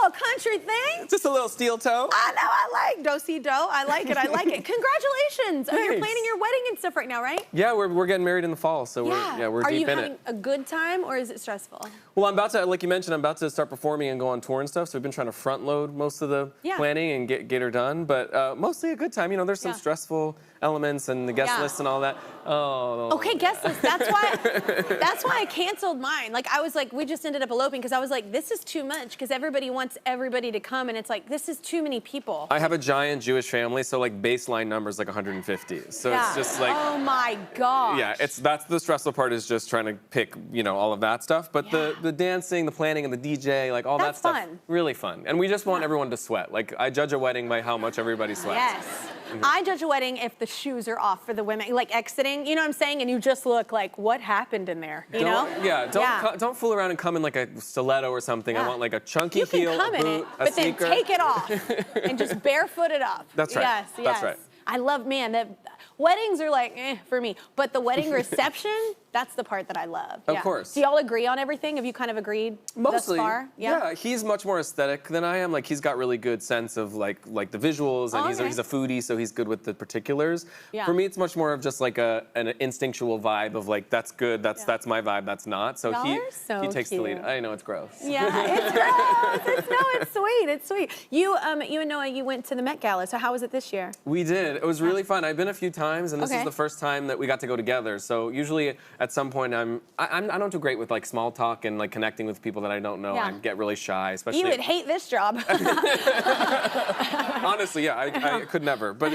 little country thing. Just a little steel toe. I know, I like do-si-do. I like it, I like it. Congratulations. You're Thanks. planning your wedding and stuff right now, right? Yeah, we're getting married in the fall, so we're deep in it. Are you having a good time or is it stressful? Well, I'm about to, like you mentioned, I'm about to start performing and go on tour and stuff, so we've been trying to front load most of the planning and get her done, but mostly a good time. You know, there's some stressful elements and the guest list and all that. Oh. Okay, guest list. That's why I canceled mine. Like, I was like, we just ended up eloping because I was like, this is too much because everybody wants everybody to come, and it's like, this is too many people. I have a giant Jewish family, so like baseline numbers like 150. So it's just like, oh my gosh. Yeah, that's the stressful part, is just trying to pick, you know, all of that stuff. But the dancing, the planning, and the DJ, like all that stuff, fun. Really fun. And we just want everyone to sweat. Like, I judge a wedding by how much everybody sweats. Yes. I judge a wedding if the shoes are off for the women, like exiting, you know what I'm saying? And you just look like, what happened in there, you know? Yeah, don't fool around and come in like a stiletto or something. I want like a chunky heel, come a in boot, it, a but sneaker. then take it off and just barefoot it up. That's right. Yes, That's right. I love, man, weddings are like, for me. But the wedding reception, that's the part that I love. Of course. Do y'all agree on everything? Have you kind of agreed Mostly, thus far? Yeah, he's much more aesthetic than I am. Like, he's got really good sense of like the visuals, and he's a foodie, so he's good with the particulars. Yeah. For me, it's much more of just like an instinctual vibe of like, that's good, that's my vibe, that's not. So he takes the lead. I know, it's gross. Yeah, it's gross. It's sweet. It's sweet. You and Noah, you went to the Met Gala. So how was it this year? We did. It was really fun. I've been a few times, and this is the first time that we got to go together. So usually at some point I don't do great with like small talk and like connecting with people that I don't know. I get really shy, especially. You would hate this job. Honestly, yeah, I could never. But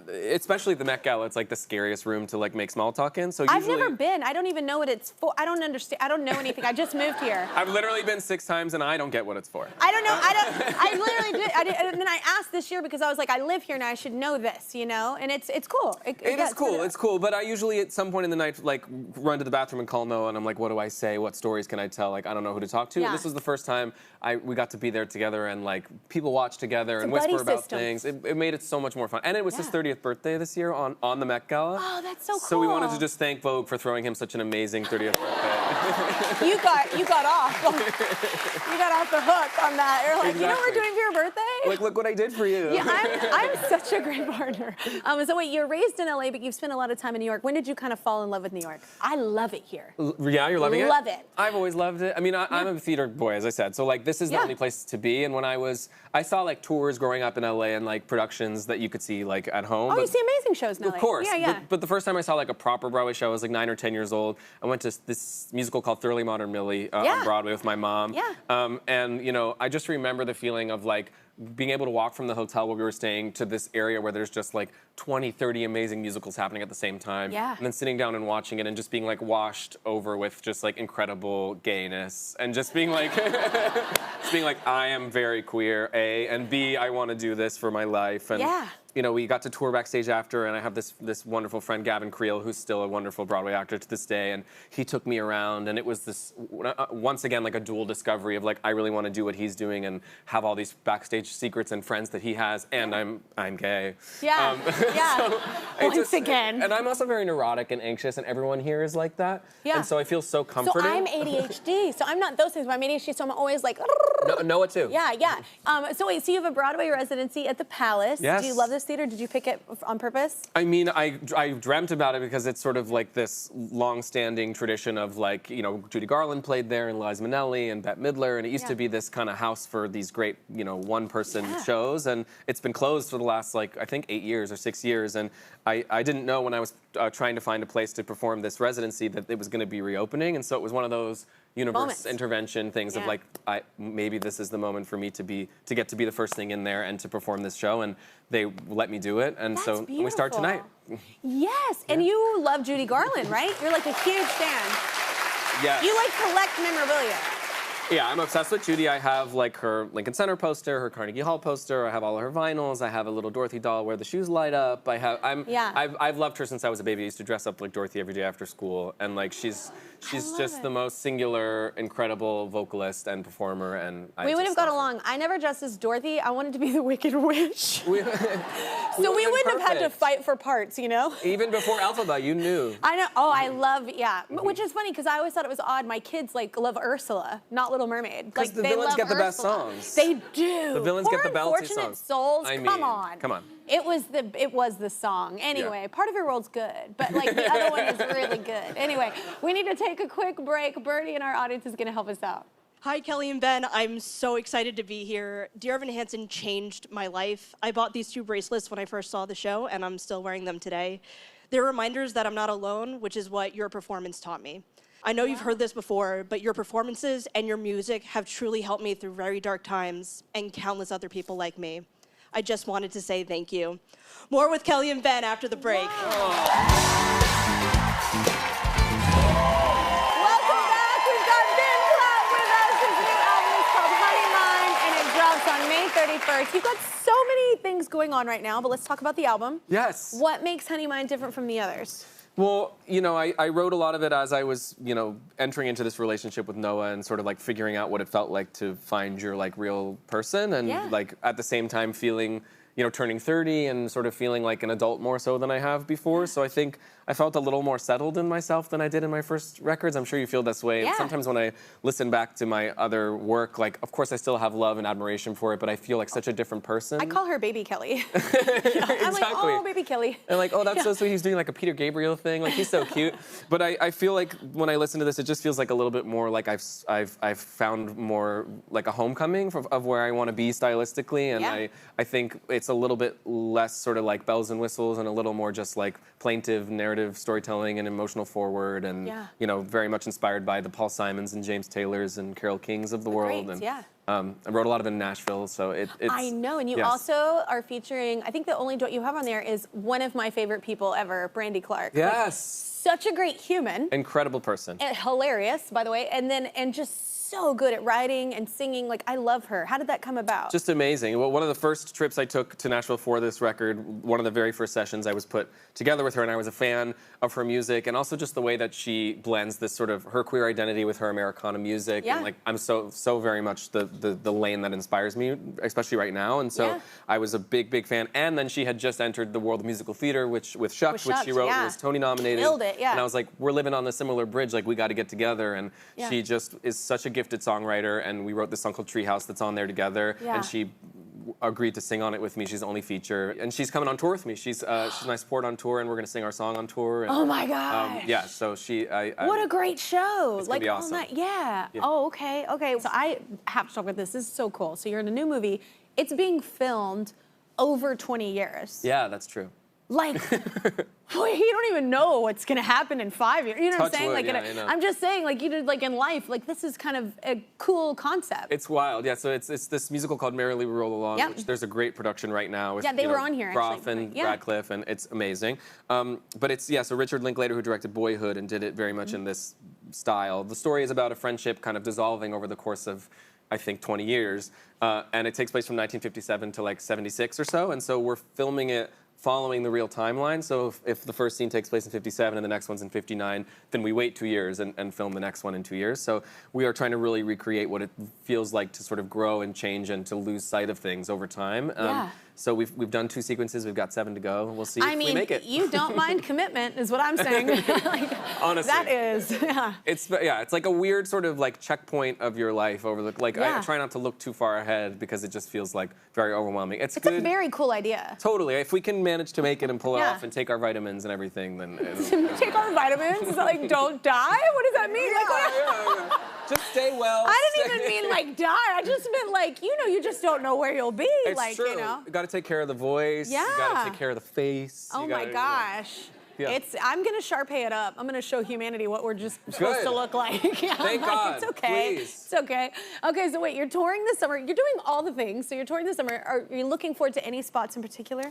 especially the Met Gala, it's like the scariest room to like make small talk in. So usually, I've never been. I don't even know what it's for. I don't understand. I don't know anything. I just moved here. I've literally been 6 times, and I don't get what it's for. I don't know. I literally did. And then I asked this year because I was like, I live here and I should know this, you know. And it's cool. It is cool. It's cool. But I usually at some point in the night like run to the bathroom and call Noah, and I'm like, what do I say? What stories can I tell? Like, I don't know who to talk to. This was the first time we got to be there together, and like people watch together and whisper about things. It made it so much more fun. And it was his 30th birthday this year on the Met Gala. Oh, that's so cool. So we wanted to just thank Vogue for throwing him such an amazing 30th birthday. You got off. You got off the hook on that. You're like, you know what we're doing for your birthday? Like, look what I did for you. Yeah, I'm such a great partner. So wait, you're raised in LA, but you've spent a lot of time in New York. When did you kind of fall in love with New York? I love it here. Yeah, you're loving it? Love it. I've always loved it. I mean, I'm a theater boy, as I said. So like, this is the only place to be. And when I saw like tours growing up in LA and like productions that you could see like at home. Oh, you see amazing shows in LA. Of course. Yeah. But the first time I saw like a proper Broadway show, I was like 9 or 10 years old. I went to this musical called Thoroughly Modern Millie on Broadway with my mom. Yeah. And you know, I just remember the feeling of like being able to walk from the hotel where we were staying to this area where there's just like 20, 30 amazing musicals happening at the same time. Yeah. And then sitting down and watching it and just being like washed over with just like incredible gayness and just being like, I am very queer, A, and B, I want to do this for my life. And you know, we got to tour backstage after, and I have this wonderful friend, Gavin Creel, who's still a wonderful Broadway actor to this day, and he took me around, and it was this, once again, like a dual discovery of like, I really want to do what he's doing and have all these backstage secrets and friends that he has, and I'm gay. Yeah, So once again. And I'm also very neurotic and anxious, and everyone here is like that. Yeah. And so I feel so comforting. So I'm ADHD, so I'm not those things, but I'm ADHD, so I'm always like, Noah too. Yeah. So wait, so you have a Broadway residency at the Palace. Yes. Do you love this theater? Did you pick it on purpose? I mean, I dreamt about it because it's sort of like this long-standing tradition of like, you know, Judy Garland played there and Liza Minnelli and Bette Midler, and it used to be this kind of house for these great, you know, one-person shows, and it's been closed for the last like, I think 8 years or 6 years, and I didn't know when I was trying to find a place to perform this residency that it was going to be reopening, and so it was one of those universe intervention things of like, maybe this is the moment for me to get to be the first thing in there and to perform this show, and they let me do it, and so we start tonight. Yes, and you love Judy Garland, right? You're like a huge fan. Yes. You like collect memorabilia. Yeah, I'm obsessed with Judy. I have like her Lincoln Center poster, her Carnegie Hall poster. I have all of her vinyls. I have a little Dorothy doll where the shoes light up. I've loved her since I was a baby. I used to dress up like Dorothy every day after school, and like she's just the most singular, incredible vocalist and performer. And we would have got along. I never dressed as Dorothy. I wanted to be the Wicked Witch. So we wouldn't have had to fight for parts, you know? Even before Alphaba, you knew. I know. Oh, I love, which is funny because I always thought it was odd. My kids like love Ursula, not Little Little Mermaid. Because the villains get the best songs. They do. The villains get the belty songs. Unfortunate Souls. I mean, come on. Come on. It was the song. Anyway, part of your world's good, but like the other one is really good. Anyway, we need to take a quick break. Birdie in our audience is going to help us out. Hi, Kelly and Ben. I'm so excited to be here. Dear Evan Hansen changed my life. I bought these 2 bracelets when I first saw the show, and I'm still wearing them today. They're reminders that I'm not alone, which is what your performance taught me. I know you've heard this before, but your performances and your music have truly helped me through very dark times and countless other people like me. I just wanted to say thank you. More with Kelly and Ben after the break. Wow. On May 31st. You've got so many things going on right now, but let's talk about the album. Yes. What makes Honeymind different from the others? Well, you know, I wrote a lot of it as I was, you know, entering into this relationship with Noah and sort of like figuring out what it felt like to find your like real person and like at the same time feeling, you know, turning 30 and sort of feeling like an adult more so than I have before. So I think I felt a little more settled in myself than I did in my first records. I'm sure you feel this way. Yeah. Sometimes when I listen back to my other work, like, of course I still have love and admiration for it, but I feel like such a different person. I call her Baby Kelly. Exactly. I'm like, oh, Baby Kelly. And like, oh, that's so sweet. He's doing like a Peter Gabriel thing. Like, he's so cute. But I feel like when I listen to this, it just feels like a little bit more like I've found more like a homecoming of where I want to be stylistically. And I think it's a little bit less sort of like bells and whistles and a little more just like plaintive narrative storytelling and emotional forward and, you know, very much inspired by the Paul Simons and James Taylors and Carole Kings of the world. Greats, and I wrote a lot of it in Nashville, so it's... I know, and you also are featuring, I think the only duet you have on there is one of my favorite people ever, Brandy Clark. Yes! Like, such a great human. Incredible person. And hilarious, by the way, and just so good at writing and singing. Like, I love her. How did that come about? Just amazing. Well, one of the first trips I took to Nashville for this record, one of the very first sessions I was put together with her, and I was a fan of her music, and also just the way that she blends this sort of her queer identity with her Americana music. And like, I'm so very much the lane that inspires me, especially right now. And so I was a big fan. And then she had just entered the world of musical theater, with Shucks, which she wrote, was Tony nominated. Killed it, And I was like, we're living on a similar bridge. Like, we got to get together. And she just is such a gifted songwriter. And we wrote this song called Treehouse that's on there together. And she agreed to sing on it with me. She's the only feature, and she's coming on tour with me. She's my support on tour, and we're gonna sing our song on tour. And, oh my god! Yeah, so what a great show! It's gonna be awesome. Yeah. Oh, okay. So I have to talk about this. This is so cool. So you're in a new movie. It's being filmed over 20 years. Yeah, that's true. Like, boy, you don't even know what's gonna happen in 5 years. You know what I'm saying? Wood, Like, I know. I'm just saying, like you did, like in life, like this is kind of a cool concept. It's wild, yeah. So it's this musical called Merrily We Roll Along, which there's a great production right now. With, they were on here Groff actually. and Radcliffe, and it's amazing. But it's so Richard Linklater, who directed Boyhood and did it very much in this style. The story is about a friendship kind of dissolving over the course of, I think, 20 years, and it takes place from 1957 to like 76 or so. And so we're filming it following the real timeline. So if the first scene takes place in 57 and the next one's in 59, then we wait 2 years and film the next one in 2 years. So we are trying to really recreate what it feels like to sort of grow and change and to lose sight of things over time. So we've done 2 sequences. We've got 7 to go. We'll see if we make it. You don't mind commitment, is what I'm saying. Like, honestly, that is. It's like a weird sort of like checkpoint of your life over the I try not to look too far ahead because it just feels like very overwhelming. It's good. A very cool idea. Totally. If we can manage to make it and pull it off and take our vitamins and everything, then take our vitamins? Is that like don't die? What does that mean? Yeah. Just stay well. I didn't even mean like die. I just meant like, you just don't know where you'll be. It's like, true. You got to take care of the voice. Yeah. You got to take care of the face. Oh my gosh. Yeah. I'm gonna Sharpay it up. I'm gonna show humanity what we're just supposed to look like. Thank God. It's okay. Please. It's okay. Okay, so wait, you're touring this summer. You're doing all the things. So you're touring this summer. Are you looking forward to any spots in particular?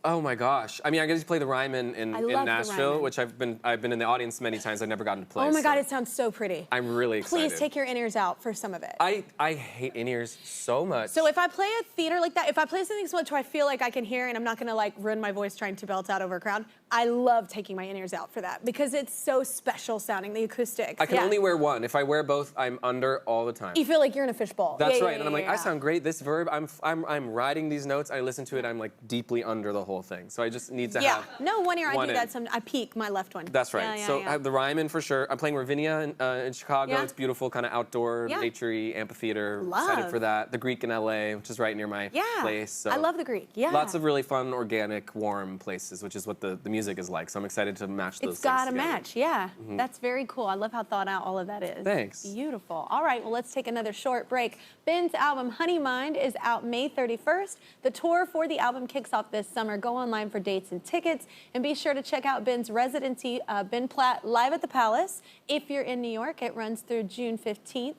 Oh my gosh! I mean, I get to play the Ryman in Nashville, which I've been in the audience many times. I've never gotten to play. Oh my God, it sounds so pretty. I'm really excited. Please take your in-ears out for some of it. I hate in-ears so much. So if I play a theater like that, if I play something so much where I feel like I can hear and I'm not gonna like ruin my voice trying to belt out over a crowd, I love taking my in-ears out for that because it's so special sounding, the acoustics. I can only wear one. If I wear both, I'm under all the time. You feel like you're in a fishbowl. That's right. And I'm like, I sound great. This verb, I'm writing these notes. I listen to it. I'm like deeply under the whole thing. So I just need to have No, one ear I do in. that. I peak my left one. That's right. I have the rhyme in for sure. I'm playing Ravinia in Chicago. Yeah. It's beautiful, kind of outdoor, naturey amphitheater. Excited for that. The Greek in LA, which is right near my place. So I love the Greek. Yeah. Lots of really fun, organic, warm places, which is what the music is like. So I'm excited to match those. It's got to together. match. Yeah. That's very cool. I love how thought out all of that is. Thanks. Beautiful. All right. Well, let's take another short break. Ben's album Honeymind is out May 31st. The tour for the album kicks off this summer. Go online for dates and tickets, and be sure to check out Ben's residency, Ben Platt, live at the Palace. If you're in New York, it runs through June 15th.